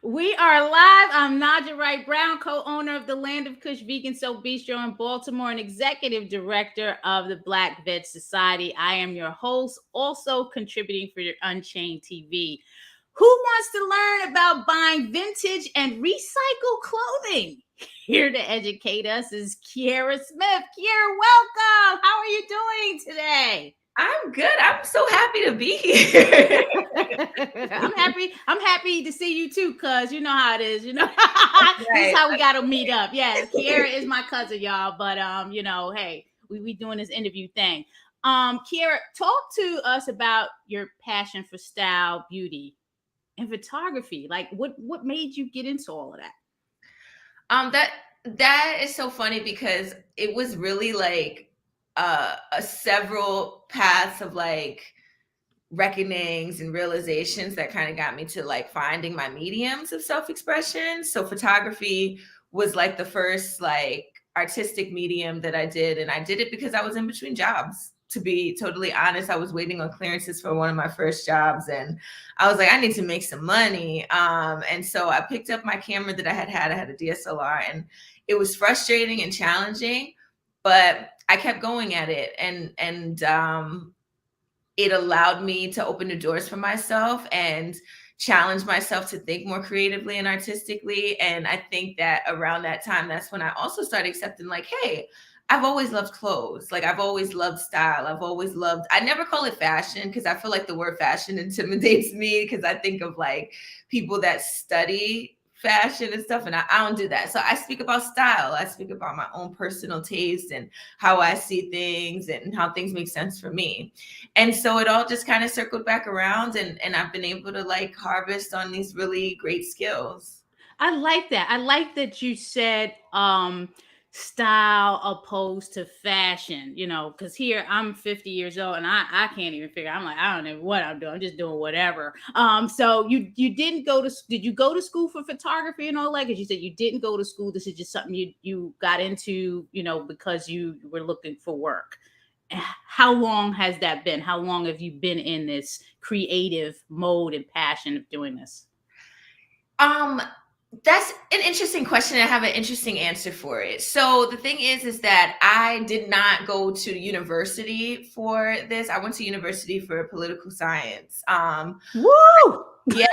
We are live. I'm Naijha Wright-Brown, co-owner of the Land of Kush Vegan Soap Bistro in Baltimore and executive director of the Black Veg Society. I am your host, also contributing for your Unchained TV. Who wants to learn about buying vintage and recycled clothing? Here to educate us is Kierrah Smith. Kierrah, welcome. How are you doing today? I'm good. I'm so happy to be here. I'm happy to see you too, cuz you know how it is, This is Right. how we gotta meet up. Yes, Kierrah is my cousin, y'all. But hey, we doing this interview thing. Kierrah, talk to us about your passion for style, beauty, and photography. Like what made you get into all of that? That is so funny because it was really like a several paths of like reckonings and realizations that kind of got me to like finding my mediums of self-expression. So photography was like the first like artistic medium that I did, and I did it because I was in between jobs. To be totally honest, I was waiting on clearances for one of my first jobs, and I was like, I need to make some money. And so I picked up my camera that I had. I had a DSLR, and it was frustrating and challenging, but I kept going at it, and it allowed me to open the doors for myself and challenge myself to think more creatively and artistically. And I think that around that time, that's when I also started accepting like, hey, I've always loved clothes. Like I've always loved style. I never call it fashion because I feel like the word fashion intimidates me because I think of like people that study fashion and stuff, and I don't do that. So I speak about style. I speak about my own personal taste and how I see things and how things make sense for me. And so it all just kind of circled back around, and I've been able to like harvest on these really great skills. I like that. I like that you said style opposed to fashion, because here I'm 50 years old and I can't even figure. I'm like, I don't know what I'm doing. I'm just doing whatever. So you didn't did you go to school for photography and all that? Because you said you didn't go to school. This is just something you got into, because you were looking for work. How long has that been? How long have you been in this creative mode and passion of doing this? That's an interesting question. I have an interesting answer for it. So the thing is that I did not go to university for this. I went to university for political science. Woo! Yeah.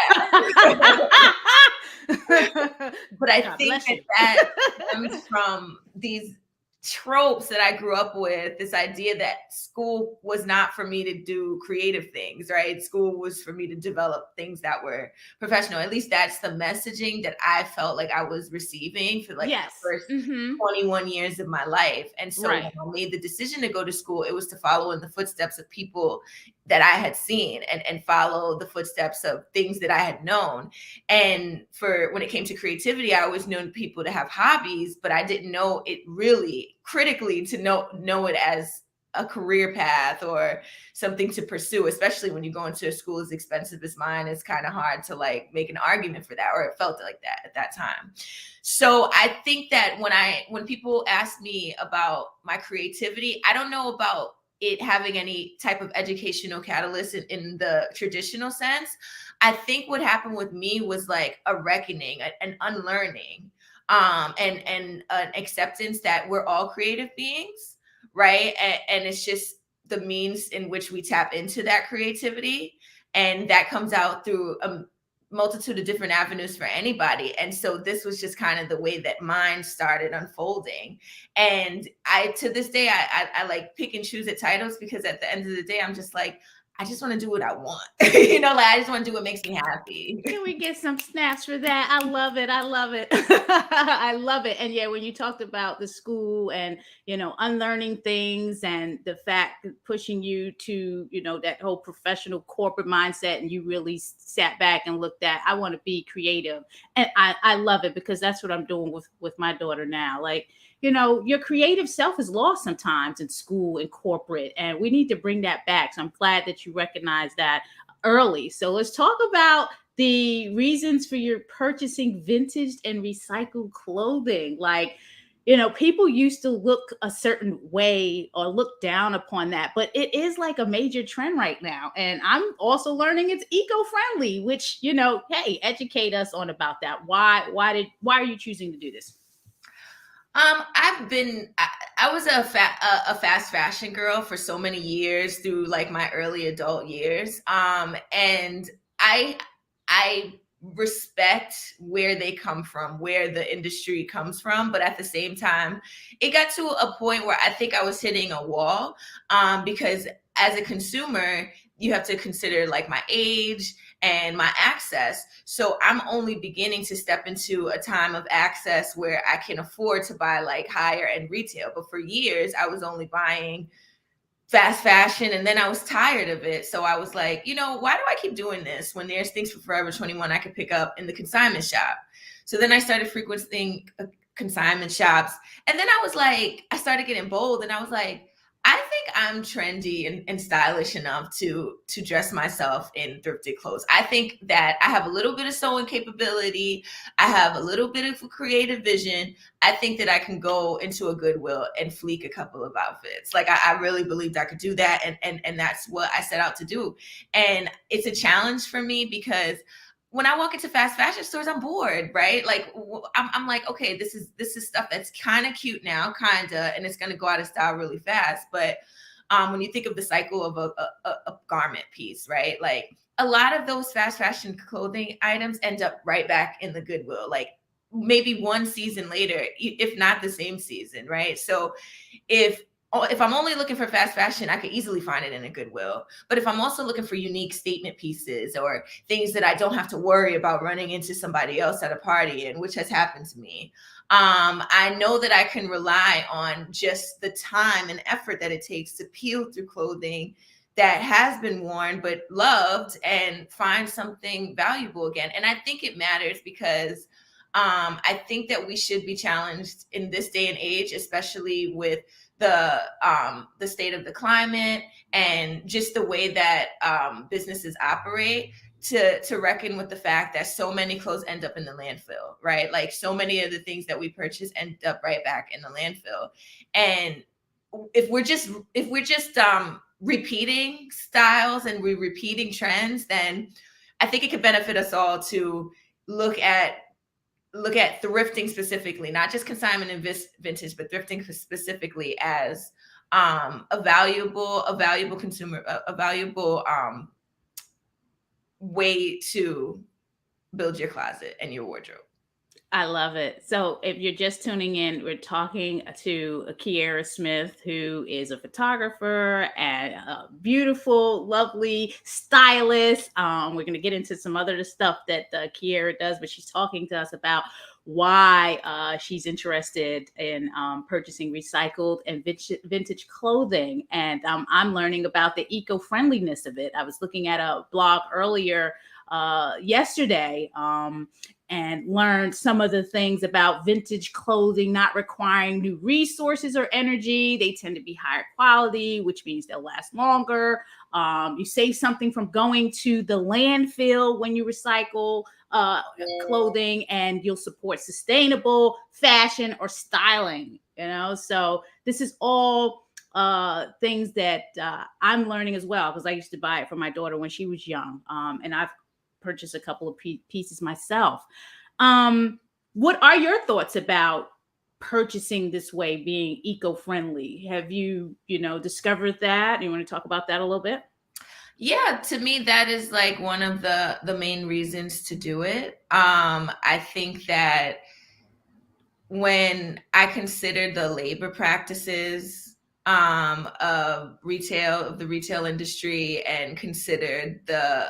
But I think that comes from these tropes that I grew up with, this idea that school was not for me to do creative things, right? School was for me to develop things that were professional. At least that's the messaging that I felt like I was receiving for like the first 21 years of my life. And so when I made the decision to go to school, it was to follow in the footsteps of people that I had seen and follow the footsteps of things that I had known. And for when it came to creativity, I always known people to have hobbies, but I didn't know it really critically to know it as a career path or something to pursue, especially when you go into a school as expensive as mine. It's kind of hard to like make an argument for that, or it felt like that at that time. So I think that when people ask me about my creativity, I don't know about it having any type of educational catalyst in the traditional sense. I think what happened with me was like a reckoning, an unlearning, and an acceptance that we're all creative beings, right? And it's just the means in which we tap into that creativity, and that comes out through a multitude of different avenues for anybody. And so this was just kind of the way that mine started unfolding. And I, to this day, I like pick and choose at titles because at the end of the day, I'm just like, I just want to do what I want. I just want to do what makes me happy. Can we get some snaps for that? I love it. I love it. I love it. And yeah, when you talked about the school and, unlearning things and the fact pushing you to, that whole professional corporate mindset, and you really sat back and looked at, I want to be creative. And I love it because that's what I'm doing with my daughter now. Like, your creative self is lost sometimes in school and corporate, and we need to bring that back. So I'm glad that you recognize that early. So let's talk about the reasons for your purchasing vintage and recycled clothing. Like, people used to look a certain way or look down upon that, but it is like a major trend right now. And I'm also learning it's eco-friendly, which, hey, educate us on about that. Why are you choosing to do this? I was a fast fashion girl for so many years through like my early adult years. And I respect where they come from, where the industry comes from. But at the same time, it got to a point where I think I was hitting a wall, because as a consumer, you have to consider like my age and my access. So I'm only beginning to step into a time of access where I can afford to buy like higher end retail. But for years, I was only buying fast fashion, and then I was tired of it. So I was like, why do I keep doing this when there's things for Forever 21 I could pick up in the consignment shop? So then I started frequenting consignment shops. And then I started getting bold, and I was like, I think I'm trendy and stylish enough to dress myself in thrifted clothes. I think that I have a little bit of sewing capability. I have a little bit of a creative vision. I think that I can go into a Goodwill and fleek a couple of outfits. Like I really believed I could do that. And that's what I set out to do. And it's a challenge for me because when I walk into fast fashion stores, I'm bored, right? Like I'm like, okay, this is stuff that's kind of cute now, and it's going to go out of style really fast. But when you think of the cycle of a garment piece, right? Like a lot of those fast fashion clothing items end up right back in the Goodwill, like maybe one season later, if not the same season, right? So if I'm only looking for fast fashion, I could easily find it in a Goodwill. But if I'm also looking for unique statement pieces or things that I don't have to worry about running into somebody else at a party, and which has happened to me, I know that I can rely on just the time and effort that it takes to peel through clothing that has been worn but loved and find something valuable again. And I think it matters because I think that we should be challenged in this day and age, especially with the state of the climate and just the way that businesses operate, to reckon with the fact that so many clothes end up in the landfill, right? Like so many of the things that we purchase end up right back in the landfill. And if we're just repeating styles and we're repeating trends, then I think it could benefit us all to look at thrifting specifically, not just consignment and vintage, but thrifting specifically as a valuable consumer, a valuable way to build your closet and your wardrobe. I love it. So if you're just tuning in, we're talking to Kierrah Smith, who is a photographer and a beautiful, lovely stylist. We're going to get into some other stuff that Kierrah does, but she's talking to us about why she's interested in purchasing recycled and vintage clothing. And I'm learning about the eco-friendliness of it. I was looking at a blog earlier yesterday and learned some of the things about vintage clothing not requiring new resources or energy. They tend to be higher quality, which means they'll last longer. You save something from going to the landfill when you recycle clothing, and you'll support sustainable fashion or styling, So this is all things that I'm learning as well, because I used to buy it for my daughter when she was young. And I've purchased a couple of pieces myself. What are your thoughts about purchasing this way, being eco-friendly? Have you, discovered that? You want to talk about that a little bit? Yeah, to me, that is like one of the main reasons to do it. I think that when I consider the labor practices of the retail industry, and considered the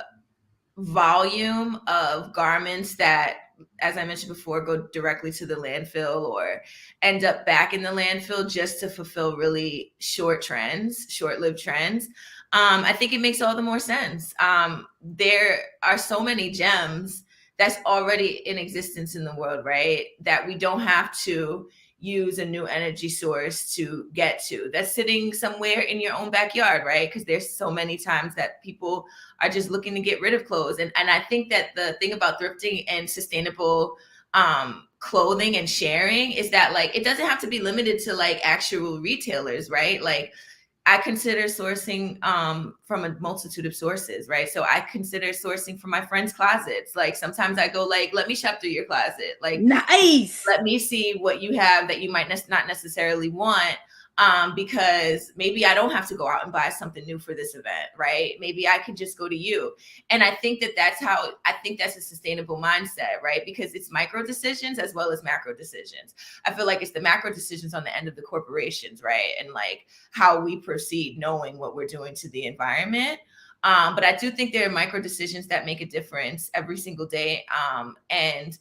volume of garments that, as I mentioned before, go directly to the landfill or end up back in the landfill just to fulfill really short-lived trends, I think it makes all the more sense. There are so many gems that's already in existence in the world, right? That we don't have to use a new energy source to get to. That's sitting somewhere in your own backyard, right? Because there's so many times that people are just looking to get rid of clothes. And I think that the thing about thrifting and sustainable clothing and sharing is that like it doesn't have to be limited to like actual retailers, right? Like I consider sourcing from a multitude of sources, right? So I consider sourcing from my friends' closets. Like sometimes I go like, let me shop through your closet. Like, nice. Let me see what you have that you might not necessarily want. Because maybe I don't have to go out and buy something new for this event, right? Maybe I can just go to you. And I think that's a sustainable mindset, right? Because it's micro decisions as well as macro decisions. I feel like it's the macro decisions on the end of the corporations, right? And like how we proceed knowing what we're doing to the environment. But I do think there are micro decisions that make a difference every single day. And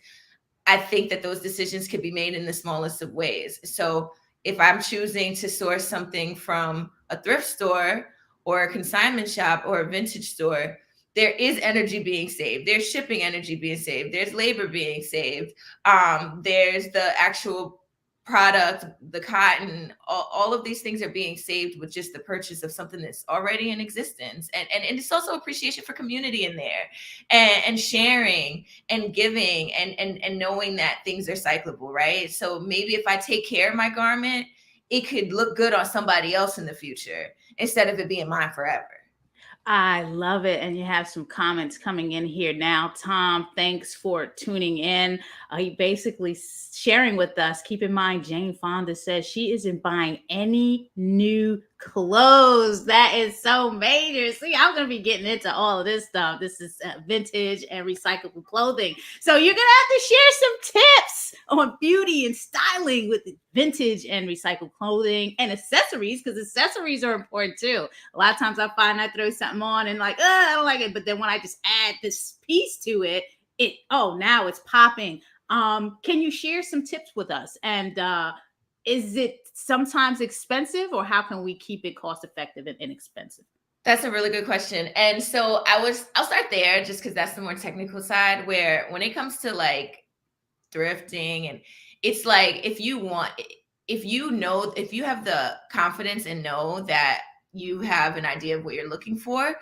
I think that those decisions could be made in the smallest of ways. So if I'm choosing to source something from a thrift store or a consignment shop or a vintage store, there is energy being saved. There's shipping energy being saved. There's labor being saved. There's the actual product, the cotton, all of these things are being saved with just the purchase of something that's already in existence. And it's also appreciation for community in there and sharing and giving and knowing that things are cyclable, right? So maybe if I take care of my garment, it could look good on somebody else in the future instead of it being mine forever. I love it. And you have some comments coming in here now. Tom, thanks for tuning in. He basically sharing with us. Keep in mind, Jane Fonda says she isn't buying any new clothes. That is so major. See, I'm going to be getting into all of this stuff. This is vintage and recyclable clothing. So you're going to have to share some tips on beauty and styling with vintage and recycled clothing and accessories, because accessories are important too. A lot of times I find I throw something on and like, I don't like it. But then when I just add this piece to it, now it's popping. Can you share some tips with us? And is it sometimes expensive, or how can we keep it cost effective and inexpensive? That's a really good question. And so I'll start there just because that's the more technical side, where when it comes to like thrifting, and it's like, if you have the confidence and know that you have an idea of what you're looking for,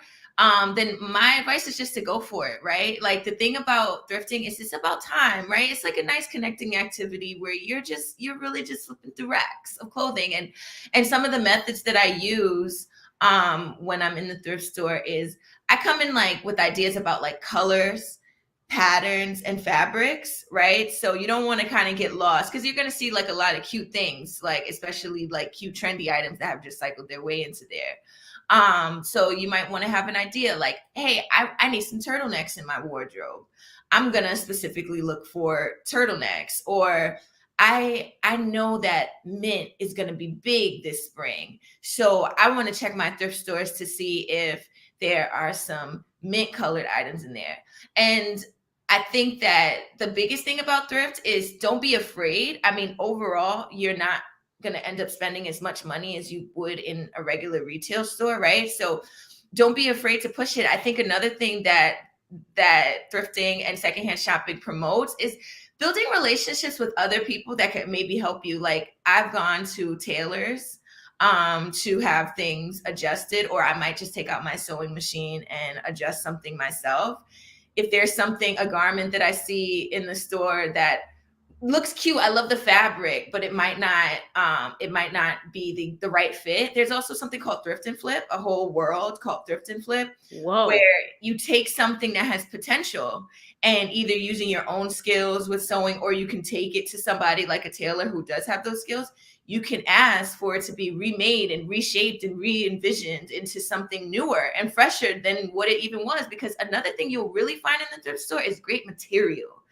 then my advice is just to go for it, right? Like the thing about thrifting is it's about time, right? It's like a nice connecting activity where you're really just flipping through racks of clothing. And some of the methods that I use when I'm in the thrift store is I come in like with ideas about like colors, patterns, and fabrics, right? So you don't want to kind of get lost, because you're going to see like a lot of cute things, like especially like cute trendy items that have just cycled their way into there. So you might want to have an idea like, hey, I need some turtlenecks in my wardrobe. I'm going to specifically look for turtlenecks. Or I know that mint is going to be big this spring, so I want to check my thrift stores to see if there are some mint colored items in there. And I think that the biggest thing about thrift is don't be afraid. I mean, overall, you're not going to end up spending as much money as you would in a regular retail store, right? So don't be afraid to push it. I think another thing that thrifting and secondhand shopping promotes is building relationships with other people that could maybe help you. Like I've gone to tailors to have things adjusted, or I might just take out my sewing machine and adjust something myself. If there's a garment that I see in the store that looks cute, I love the fabric, but it might not be the right fit. There's also something called thrift and flip, a whole world called thrift and flip. Whoa. Where you take something that has potential, and either using your own skills with sewing, or you can take it to somebody like a tailor who does have those skills. You can ask for it to be remade and reshaped and re-envisioned into something newer and fresher than what it even was. Because another thing you'll really find in the thrift store is great material.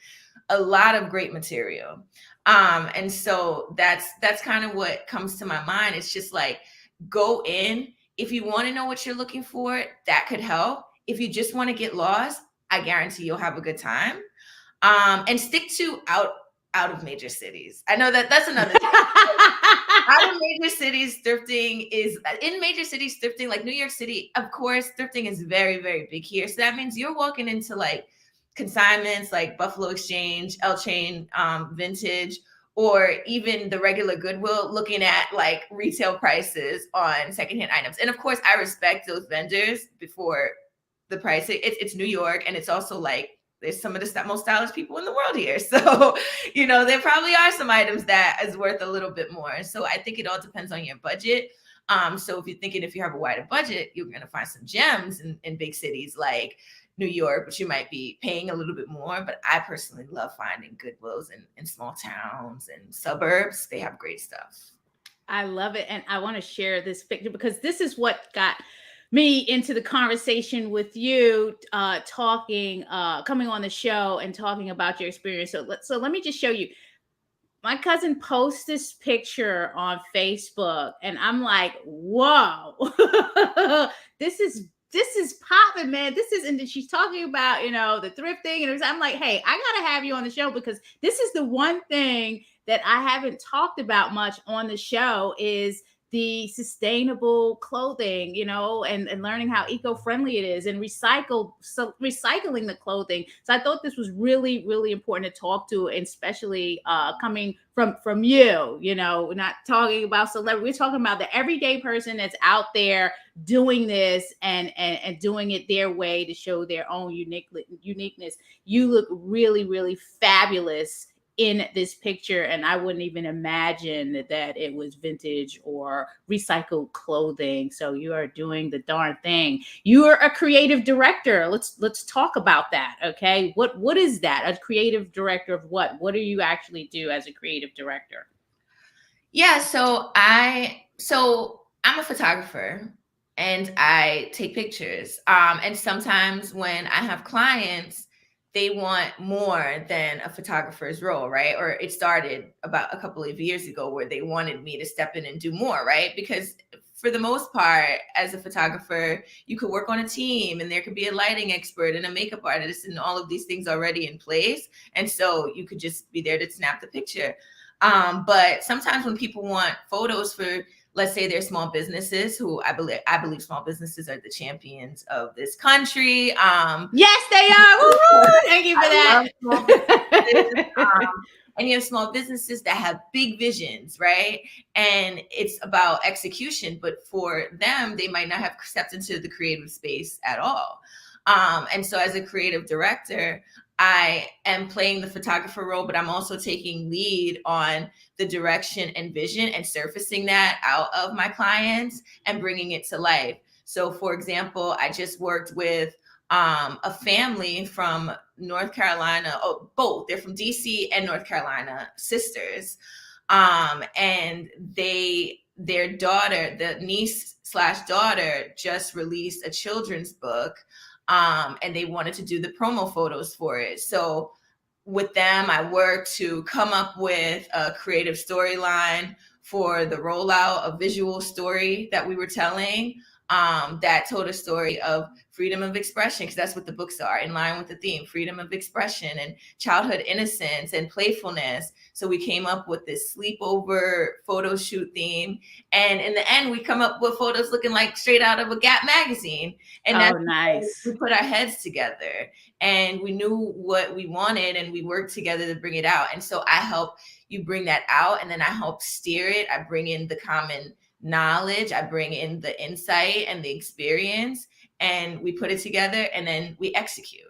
A lot of great material. And so that's kind of what comes to my mind. It's just like, go in. If you want to know what you're looking for, that could help. If you just want to get lost, I guarantee you'll have a good time. And stick to out of major cities. I know that's another thing. Out of major cities, thrifting is in major cities, thrifting, like New York City, of course, thrifting is very, very big here. So that means you're walking into like consignments like Buffalo Exchange, L Chain, Vintage, or even the regular Goodwill, looking at like retail prices on secondhand items. And of course, I respect those vendors before the price. It's New York, and it's also like there's some of the most stylish people in the world here. So, there probably are some items that is worth a little bit more. So I think it all depends on your budget. So if you're thinking, if you have a wider budget, you're going to find some gems in big cities like New York, but you might be paying a little bit more. But I personally love finding Goodwills in small towns and suburbs. They have great stuff. I love it. And I want to share this picture because this is what got me into the conversation with you, coming on the show and talking about your experience. So let me just show you. My cousin posts this picture on Facebook and I'm like, whoa, this is popping, man. And she's talking about, the thrifting. And I'm like, hey, I got to have you on the show because this is the one thing that I haven't talked about much on the show is the sustainable clothing, and learning how eco-friendly it is and recycling the clothing. So I thought this was really, really important to talk to, and especially coming from you, we're not talking about celebrity. We're talking about the everyday person that's out there doing this and doing it their way to show their own uniqueness. You look really, really fabulous in this picture, and I wouldn't even imagine that it was vintage or recycled clothing. So you are doing the darn thing. You are a creative director. Let's talk about that. Okay, what is that? A creative director of what? What do you actually do as a creative director? Yeah, so I'm a photographer and I take pictures. And sometimes when I have clients, they want more than a photographer's role, right? Or it started about a couple of years ago where they wanted me to step in and do more, right? Because for the most part, as a photographer, you could work on a team and there could be a lighting expert and a makeup artist and all of these things already in place. And so you could just be there to snap the picture. But sometimes when people want photos for, let's say, they're small businesses, who I believe small businesses are the champions of this country. Yes, they are. Woo-hoo! Thank you for that. And you have small businesses that have big visions, right? And it's about execution, but for them, they might not have stepped into the creative space at all. And so as a creative director, I am playing the photographer role, but I'm also taking lead on the direction and vision and surfacing that out of my clients and bringing it to life. So for example, I just worked with a family from North Carolina. Oh, both. They're from DC and North Carolina, sisters. And their daughter, the niece/daughter, just released a children's book. And they wanted to do the promo photos for it. So with them, I worked to come up with a creative storyline for the rollout, a visual story that we were telling, that told a story of freedom of expression, because that's what the books are, in line with the theme, freedom of expression and childhood innocence and playfulness. So we came up with this sleepover photo shoot theme. And in the end, we come up with photos looking like straight out of a Gap magazine. And that's nice. We put our heads together and we knew what we wanted and we worked together to bring it out. And so I help you bring that out, and then I help steer it. I bring in the common knowledge, I bring in the insight and the experience, and we put it together and then we execute.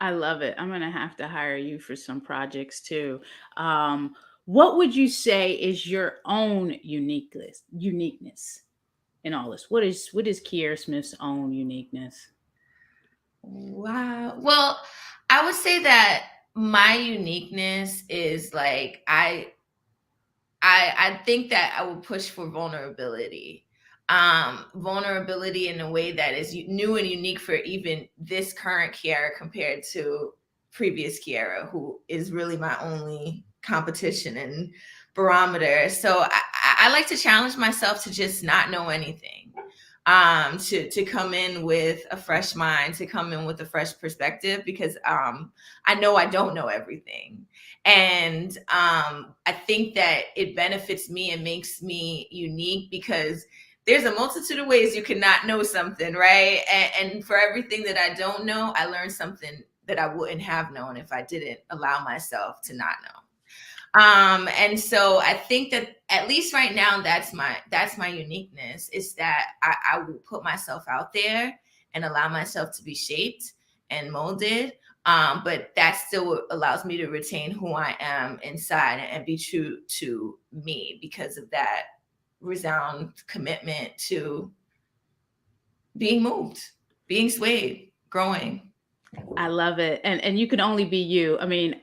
I love it. I'm going to have to hire you for some projects too. What would you say is your own uniqueness in all this? What is Kierrah Smith's own uniqueness? Wow. Well, I would say that my uniqueness is like, I think that I will push for vulnerability. Vulnerability in a way that is new and unique for even this current Kierrah compared to previous Kierrah, who is really my only competition and barometer. So I like to challenge myself to just not know anything, to come in with a fresh mind, to come in with a fresh perspective, because I know I don't know everything. And I think that it benefits me and makes me unique because there's a multitude of ways you cannot know something, right? And for everything that I don't know, I learned something that I wouldn't have known if I didn't allow myself to not know. And so I think that at least right now, that's my uniqueness, is that I will put myself out there and allow myself to be shaped and molded. But that still allows me to retain who I am inside and be true to me because of that resound commitment to being moved, being swayed, growing. I love it. And you can only be you. I mean,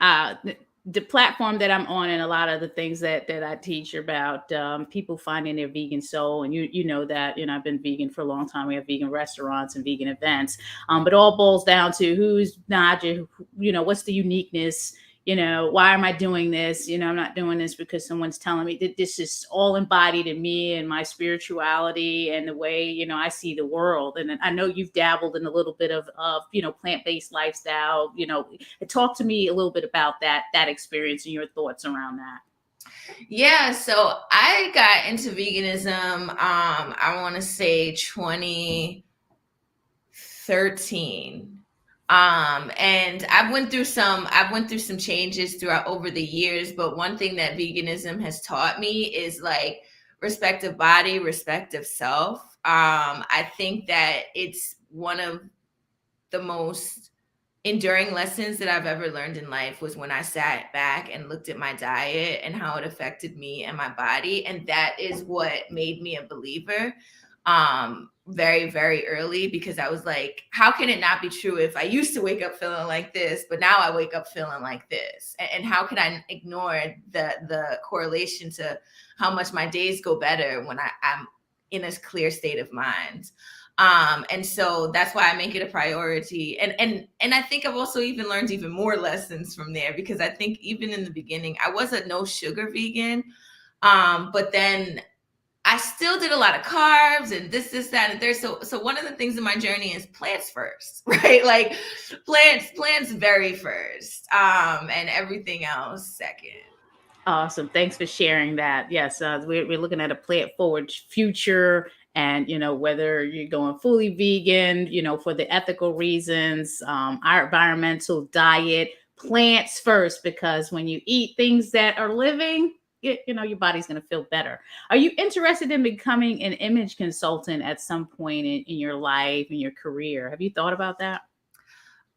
the platform that I'm on and a lot of the things that I teach about people finding their vegan soul. And you know that, I've been vegan for a long time. We have vegan restaurants and vegan events. But it all boils down to who's Naijha, what's the uniqueness, why am I doing this? I'm not doing this because someone's telling me that this is all embodied in me and my spirituality and the way, I see the world. And I know you've dabbled in a little bit of plant-based lifestyle, talk to me a little bit about that experience and your thoughts around that. Yeah, so I got into veganism, I want to say 2013. And I went through some changes throughout over the years, but one thing that veganism has taught me is like respect of body, respect of self. I think that it's one of the most enduring lessons that I've ever learned in life was when I sat back and looked at my diet and how it affected me and my body. And that is what made me a believer. Very, very early, because I was like, how can it not be true if I used to wake up feeling like this, but now I wake up feeling like this? And how could I ignore the correlation to how much my days go better when I'm in a clear state of mind? And so that's why I make it a priority. And I think I've also even learned even more lessons from there, because I think even in the beginning, I was a no sugar vegan. But then I still did a lot of carbs and this, that, and there. So one of the things in my journey is plants first, right? Like plants very first, and everything else second. Awesome. Thanks for sharing that. Yes, we're looking at a plant-forward future. And, whether you're going fully vegan, for the ethical reasons, our environmental diet, plants first, because when you eat things that are living, your body's going to feel better. Are you interested in becoming an image consultant at some point in your life, in your career? Have you thought about that?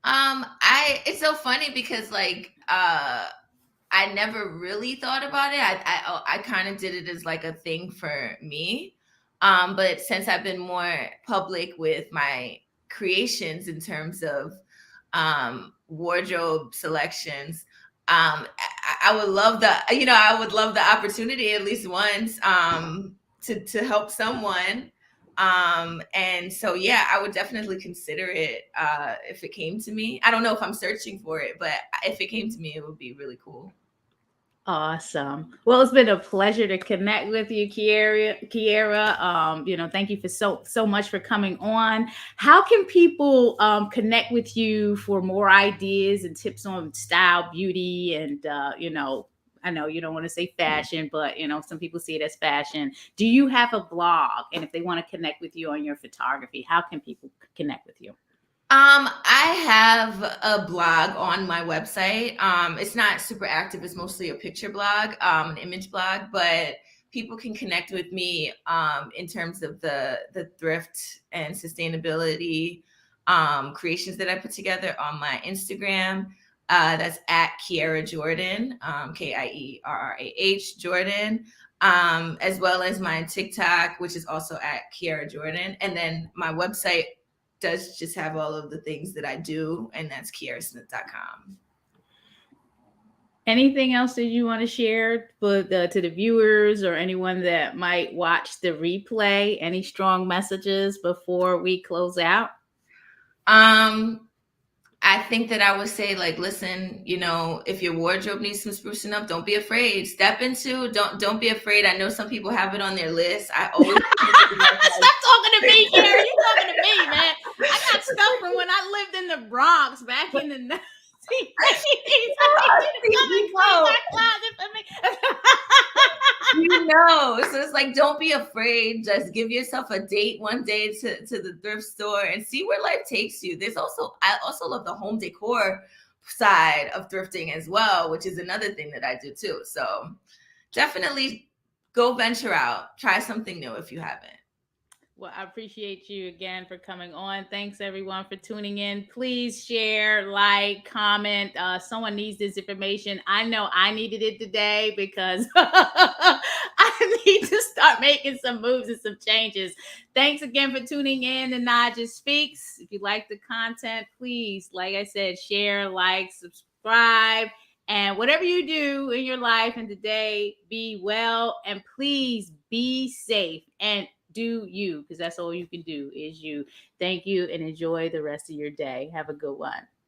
It's so funny because I never really thought about it. I kind of did it as like a thing for me. But since I've been more public with my creations in terms of wardrobe selections, I would love the opportunity at least once to help someone. And so, yeah, I would definitely consider it if it came to me. I don't know if I'm searching for it, but if it came to me, it would be really cool. Awesome. Well, it's been a pleasure to connect with you, Kierrah. Thank you for so much for coming on. How can people connect with you for more ideas and tips on style, beauty, and I know you don't want to say fashion, but some people see it as fashion. Do you have a blog? And if they want to connect with you on your photography, how can people connect with you? I have a blog on my website. It's not super active. It's mostly a picture blog, an image blog, but people can connect with me in terms of the thrift and sustainability creations that I put together on my Instagram. That's at Kierrah Jordan, Kierrah Jordan, as well as my TikTok, which is also at Kierrah Jordan. And then my website does just have all of the things that I do, and that's kierrahsmith.com. Anything else that you want to share to the viewers or anyone that might watch the replay? Any strong messages before we close out? I think that I would say, listen, if your wardrobe needs some sprucing up, don't be afraid. Step into, don't be afraid. I know some people have it on their list. I always stop talking to me, Kierrah. You talking to me, man. I got stuff from when I lived in the Bronx back in the 90s. So it's like, don't be afraid. Just give yourself a date one day to the thrift store and see where life takes you. I also love the home decor side of thrifting as well, which is another thing that I do too. So definitely go venture out, try something new if you haven't. Well, I appreciate you again for coming on. Thanks everyone for tuning in. Please share, like, comment. Someone needs this information. I know I needed it today because I need to start making some moves and some changes. Thanks again for tuning in to Naijha Speaks. If you like the content, please, like I said, share, like, subscribe. And whatever you do in your life and today, be well and please be safe and do you, because that's all you can do is you. Thank you and enjoy the rest of your day. Have a good one.